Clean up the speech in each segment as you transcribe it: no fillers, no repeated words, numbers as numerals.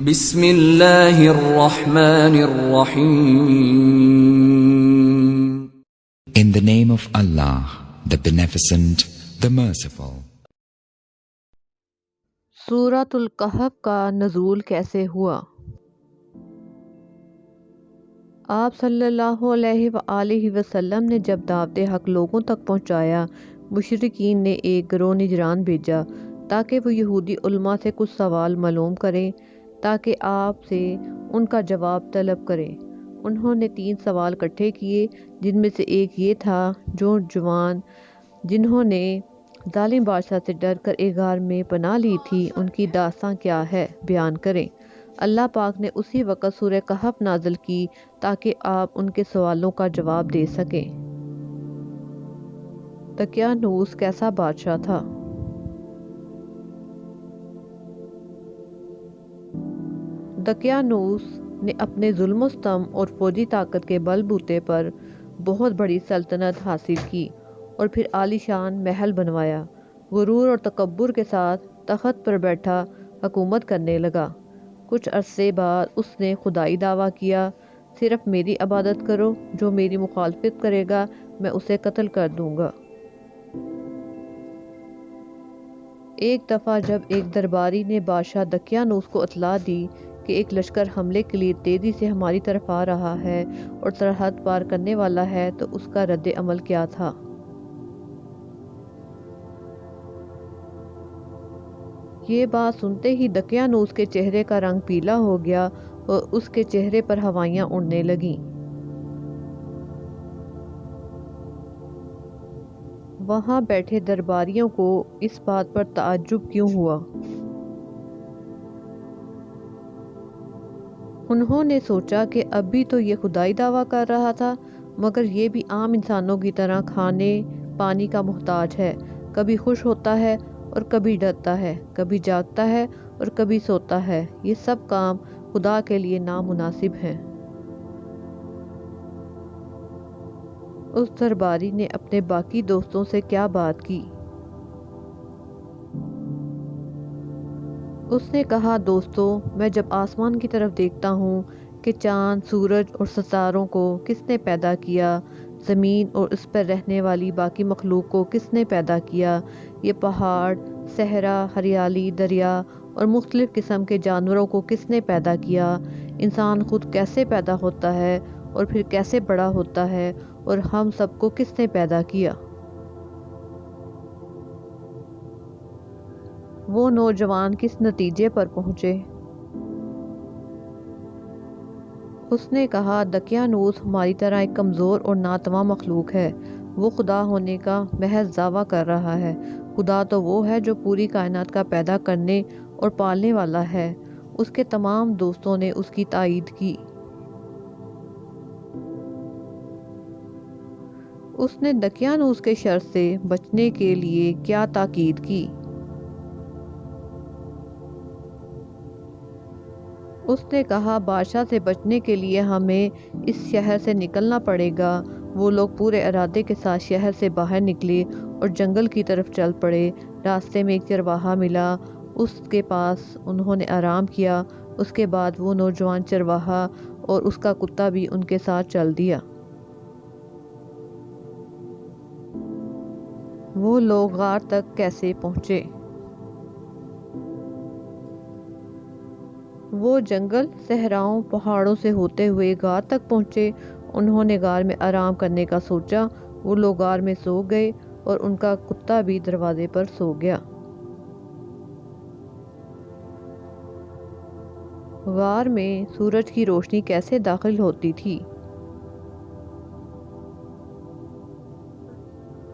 بسم اللہ الرحمن الرحیم. In the name of Allah, the Beneficent, the Merciful. سورۃ الکہف کا نزول کیسے ہوا؟ آپ صلی اللہ علیہ وآلہ وسلم نے جب دعوت حق لوگوں تک پہنچایا، مشرکین نے ایک گروہ نجران بھیجا تاکہ وہ یہودی علماء سے کچھ سوال معلوم کریں تاکہ آپ سے ان کا جواب طلب کریں۔ انہوں نے 3 سوال اکٹھے کیے، جن میں سے ایک یہ تھا، جو جوان جنہوں نے ظالم بادشاہ سے ڈر کر ایک غار میں پناہ لی تھی، ان کی داستان کیا ہے، بیان کریں۔ اللہ پاک نے اسی وقت سورہ کہف نازل کی تاکہ آپ ان کے سوالوں کا جواب دے سکیں۔ دقیانوس کیسا بادشاہ تھا؟ دقیانوس نے اپنے ظلم و ستم اور فوجی طاقت کے بل بوتے پر بہت بڑی سلطنت حاصل کی اور پھر عالی شان محل بنوایا۔ غرور اور تکبر کے ساتھ تخت پر بیٹھا حکومت کرنے لگا۔ کچھ عرصے بعد اس نے خدائی دعویٰ کیا، صرف میری عبادت کرو، جو میری مخالفت کرے گا میں اسے قتل کر دوں گا۔ ایک دفعہ جب ایک درباری نے بادشاہ دقیانوس کو اطلاع دی کہ ایک لشکر حملے کے لیے تیزی سے ہماری طرف آ رہا ہے اور سرحد پار کرنے والا ہے، تو اس کا رد عمل کیا تھا؟ یہ بات سنتے ہی دقیانوس کے چہرے کا رنگ پیلا ہو گیا اور اس کے چہرے پر ہوائیاں اڑنے لگیں۔ وہاں بیٹھے درباریوں کو اس بات پر تعجب کیوں ہوا؟ انہوں نے سوچا کہ اب بھی تو یہ خدائی دعویٰ کر رہا تھا، مگر یہ بھی عام انسانوں کی طرح کھانے پانی کا محتاج ہے، کبھی خوش ہوتا ہے اور کبھی ڈرتا ہے، کبھی جاگتا ہے اور کبھی سوتا ہے۔ یہ سب کام خدا کے لیے نامناسب ہیں۔ اس درباری نے اپنے باقی دوستوں سے کیا بات کی؟ اس نے کہا، دوستو، میں جب آسمان کی طرف دیکھتا ہوں کہ چاند، سورج اور ستاروں کو کس نے پیدا کیا، زمین اور اس پر رہنے والی باقی مخلوق کو کس نے پیدا کیا، یہ پہاڑ، صحرا، ہریالی، دریا اور مختلف قسم کے جانوروں کو کس نے پیدا کیا، انسان خود کیسے پیدا ہوتا ہے اور پھر کیسے بڑا ہوتا ہے، اور ہم سب کو کس نے پیدا کیا؟ وہ نوجوان کس نتیجے پر پہنچے؟ اس نے کہا، دقیانوس ہماری طرح ایک کمزور اور ناتواں مخلوق ہے۔ وہ خدا ہونے کا محض دعویٰ کر رہا ہے۔ خدا تو وہ ہے جو پوری کائنات کا پیدا کرنے اور پالنے والا ہے۔ اس کے تمام دوستوں نے اس کی تائید کی۔ اس نے دقیانوس کے شر سے بچنے کے لیے کیا تاکید کی؟ اس نے کہا، بادشاہ سے بچنے کے لیے ہمیں اس شہر سے نکلنا پڑے گا۔ وہ لوگ پورے ارادے کے ساتھ شہر سے باہر نکلے اور جنگل کی طرف چل پڑے۔ راستے میں ایک چرواہا ملا، اس کے پاس انہوں نے آرام کیا۔ اس کے بعد وہ نوجوان چرواہا اور اس کا کتا بھی ان کے ساتھ چل دیا۔ وہ لوگ غار تک کیسے پہنچے؟ وہ جنگل، صحراؤں، پہاڑوں سے ہوتے ہوئے غار تک پہنچے۔ انہوں نے غار میں آرام کرنے کا سوچا۔ وہ لوگ غار میں سو گئے اور ان کا کتا بھی دروازے پر سو گیا۔ غار میں سورج کی روشنی کیسے داخل ہوتی تھی؟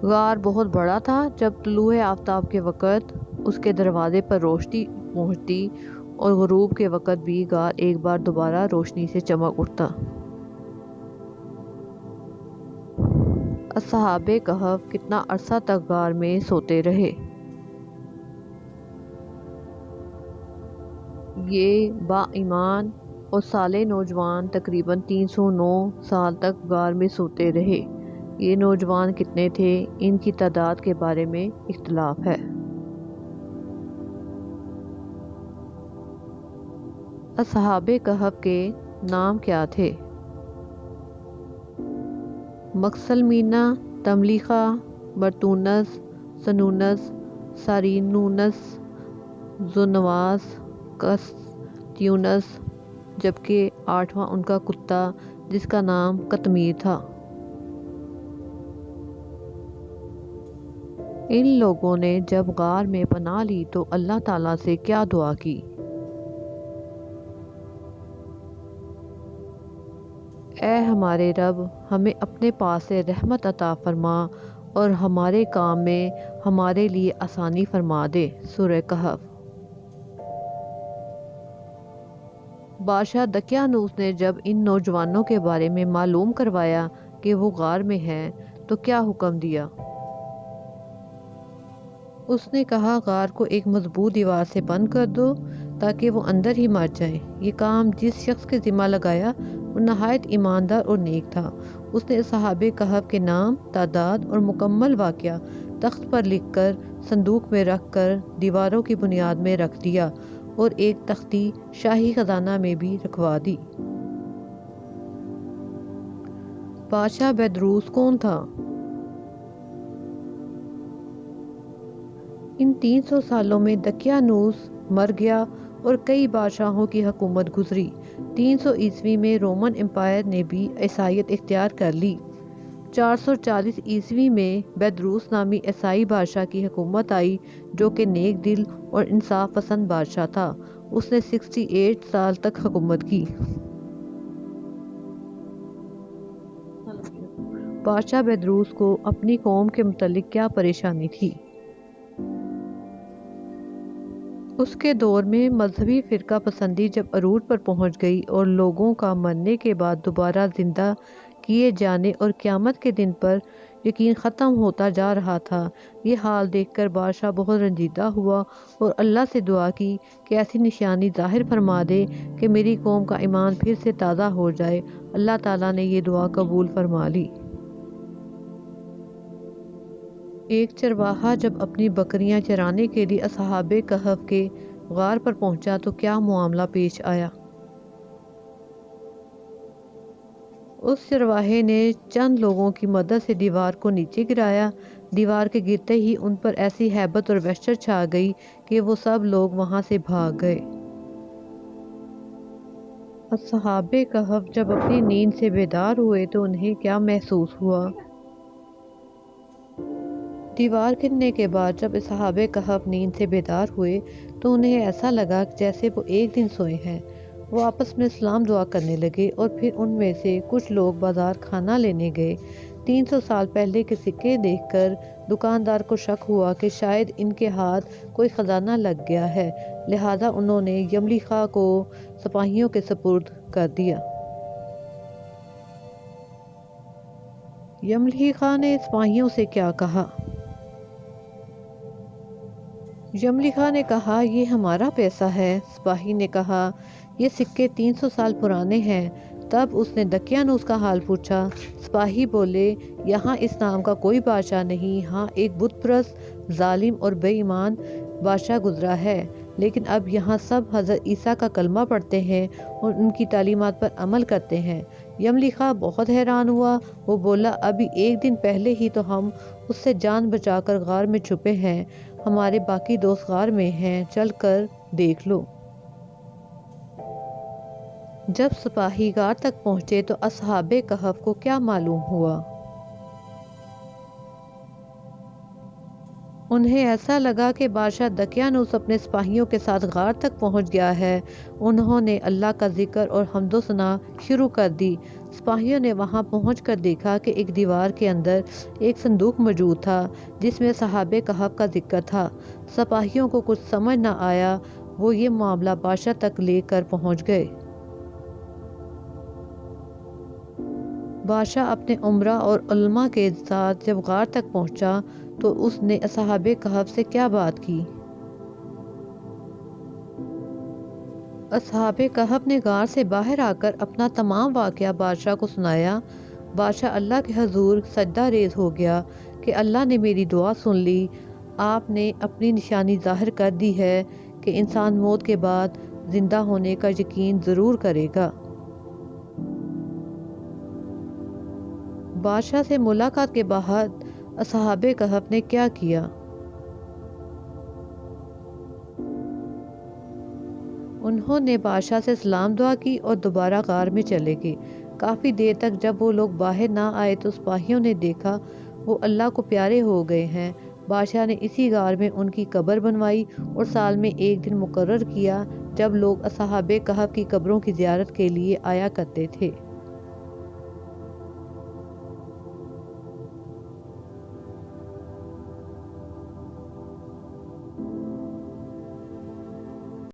غار بہت بڑا تھا۔ جب طلوع آفتاب کے وقت اس کے دروازے پر روشنی پہنچتی اور غروب کے وقت بھی غار ایک بار دوبارہ روشنی سے چمک اٹھتا۔ اصحاب کہف کتنا عرصہ تک غار میں سوتے رہے؟ یہ با ایمان اور صالح نوجوان تقریباً 309 سال تک غار میں سوتے رہے۔ یہ نوجوان کتنے تھے، ان کی تعداد کے بارے میں اختلاف ہے۔ اصحاب کہف کے نام کیا تھے؟ مکسلمینہ، تملیخہ، برتونس، سنونس، سارینونس، زونواس، کستیونس، جبکہ 8واں ان کا کتا جس کا نام قطمیر تھا۔ ان لوگوں نے جب غار میں پناہ لی تو اللہ تعالیٰ سے کیا دعا کی؟ اے ہمارے رب، ہمیں اپنے پاس سے رحمت عطا فرما اور ہمارے کام میں ہمارے لیے آسانی فرما دے۔ سورہ کہف۔ بادشاہ دقیانوس نے جب ان نوجوانوں کے بارے میں معلوم کروایا کہ وہ غار میں ہیں تو کیا حکم دیا؟ اس نے کہا غار کو ایک مضبوط دیوار سے بند کر دو تاکہ وہ اندر ہی مر جائیں۔ یہ کام جس شخص کے ذمہ لگایا وہ نہایت ایماندار اور نیک تھا۔ اس نے اصحاب کہف کے نام، تعداد اور مکمل واقعہ تخت پر لکھ کر صندوق میں رکھ کر دیواروں کی بنیاد میں رکھ دیا اور ایک تختی شاہی خزانہ میں بھی رکھوا دی۔ بادشاہ بیدروس کون تھا؟ ان 300 سالوں میں دقیانوس مر گیا اور کئی بادشاہوں کی حکومت گزری۔ 300 عیسوی میں رومن امپائر نے بھی عیسائیت اختیار کر لی۔ 440 عیسوی میں بیدروس نامی عیسائی بادشاہ کی حکومت آئی جو کہ نیک دل اور انصاف پسند بادشاہ تھا۔ اس نے 68 سال تک حکومت کی۔ بادشاہ بیدروس کو اپنی قوم کے متعلق کیا پریشانی تھی؟ اس کے دور میں مذہبی فرقہ پسندی جب عروج پر پہنچ گئی اور لوگوں کا مرنے کے بعد دوبارہ زندہ کیے جانے اور قیامت کے دن پر یقین ختم ہوتا جا رہا تھا، یہ حال دیکھ کر بادشاہ بہت رنجیدہ ہوا اور اللہ سے دعا کی کہ ایسی نشانی ظاہر فرما دے کہ میری قوم کا ایمان پھر سے تازہ ہو جائے۔ اللہ تعالیٰ نے یہ دعا قبول فرما لی۔ ایک چرواہا جب اپنی بکریاں چرانے کے لیے اصحاب کہف کے غار پر پہنچا تو کیا معاملہ پیش آیا؟ اس چرواہے نے چند لوگوں کی مدد سے دیوار کو نیچے گرایا۔ دیوار کے گرتے ہی ان پر ایسی ہیبت اور وحشت چھا گئی کہ وہ سب لوگ وہاں سے بھاگ گئے۔ اصحاب کہف جب اپنی نیند سے بیدار ہوئے تو انہیں کیا محسوس ہوا؟ دیوار گرنے کے بعد جب اصحاب کہف نیند سے بیدار ہوئے تو انہیں ایسا لگا جیسے وہ ایک دن سوئے ہیں۔ وہ آپس میں سلام دعا کرنے لگے اور پھر ان میں سے کچھ لوگ بازار کھانا لینے گئے۔ 300 سال پہلے کے سکے دیکھ کر دکاندار کو شک ہوا کہ شاید ان کے ہاتھ کوئی خزانہ لگ گیا ہے، لہذا انہوں نے یملیخا کو سپاہیوں کے سپرد کر دیا۔ یملیخا نے سپاہیوں سے کیا کہا؟ یملیخا نے کہا یہ ہمارا پیسہ ہے۔ سپاہی نے کہا یہ سکے 300 سال پرانے ہیں۔ تب اس نے دقیانوس کا حال پوچھا۔ سپاہی بولے یہاں اس نام کا کوئی بادشاہ نہیں، ہاں ایک بت پرست، ظالم اور بے ایمان بادشاہ گزرا ہے، لیکن اب یہاں سب حضرت عیسیٰ کا کلمہ پڑھتے ہیں اور ان کی تعلیمات پر عمل کرتے ہیں۔ یملیخا بہت حیران ہوا۔ وہ بولا ابھی ایک دن پہلے ہی تو ہم اس سے جان بچا کر غار میں چھپے ہیں، ہمارے باقی دوست غار میں ہیں، چل کر دیکھ لو۔ جب سپاہی غار تک پہنچے تو اصحاب کہف کو کیا معلوم ہوا؟ انہیں ایسا لگا کہ بادشاہ دقیانوس اپنے سپاہیوں کے ساتھ غار تک پہنچ گیا ہے۔ انہوں نے اللہ کا ذکر اور حمد و ثنا شروع کر دی۔ سپاہیوں نے وہاں پہنچ کر دیکھا کہ ایک دیوار کے اندر ایک صندوق موجود تھا جس میں اصحاب کہف کا ذکر تھا۔ سپاہیوں کو کچھ سمجھ نہ آیا، وہ یہ معاملہ بادشاہ تک لے کر پہنچ گئے۔ بادشاہ اپنے امراء اور علماء کے ساتھ جب غار تک پہنچا تو اس نے اصحاب کہف سے کیا بات کی؟ اصحاب کہف نے غار سے باہر آ کر اپنا تمام واقعہ بادشاہ کو سنایا۔ بادشاہ اللہ کے حضور سجدہ ریز ہو گیا کہ اللہ نے میری دعا سن لی۔ آپ نے اپنی نشانی ظاہر کر دی ہے کہ انسان موت کے بعد زندہ ہونے کا یقین ضرور کرے گا۔ بادشاہ سے ملاقات کے بعد اصحاب کہف نے کیا کیا؟ انہوں نے بادشاہ سے سلام دعا کی اور دوبارہ غار میں چلے گئے۔ کافی دیر تک جب وہ لوگ باہر نہ آئے تو سپاہیوں نے دیکھا وہ اللہ کو پیارے ہو گئے ہیں۔ بادشاہ نے اسی غار میں ان کی قبر بنوائی اور سال میں ایک دن مقرر کیا جب لوگ اصحاب کہف کی قبروں کی زیارت کے لیے آیا کرتے تھے۔